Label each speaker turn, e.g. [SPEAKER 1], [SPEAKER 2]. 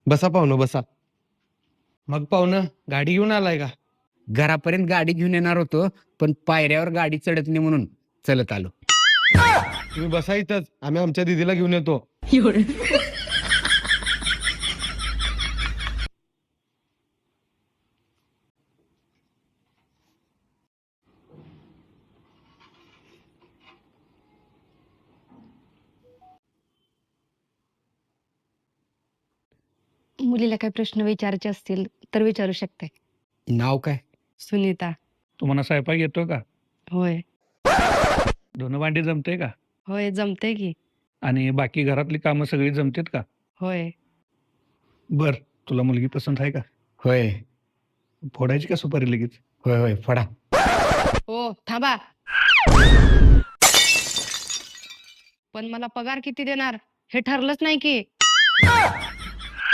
[SPEAKER 1] बसा पाहुणं बसा. मग पाहुणं गाडी घेऊन आलाय का?
[SPEAKER 2] घरापर्यंत गाडी घेऊन येणार होतो, पण पायऱ्यावर गाडी चढत नाही म्हणून चलत आलो.
[SPEAKER 1] तुम्ही बसा इथंच, आम्ही आमच्या दीदीला घेऊन येतो.
[SPEAKER 3] मुलीला काही प्रश्न विचारायचे असतील तर विचारू शकते.
[SPEAKER 2] नाव काय?
[SPEAKER 3] सुनीता.
[SPEAKER 4] तुम्हाला स्वयंपाक येतो का?
[SPEAKER 3] होय.
[SPEAKER 4] धुणं भांडी जमते का?
[SPEAKER 3] होय जमते की.
[SPEAKER 4] आणि बाकी घरातली कामं सगळी जमतेत का?
[SPEAKER 3] होय.
[SPEAKER 4] बर, तुला मुलगी पसंत आहे का?
[SPEAKER 2] होय
[SPEAKER 4] फोडायची का सुपारी लगेच?
[SPEAKER 2] होय होय फडा.
[SPEAKER 3] हो थांबा. पण मला पगार किती देणार हे ठरलंच नाही की.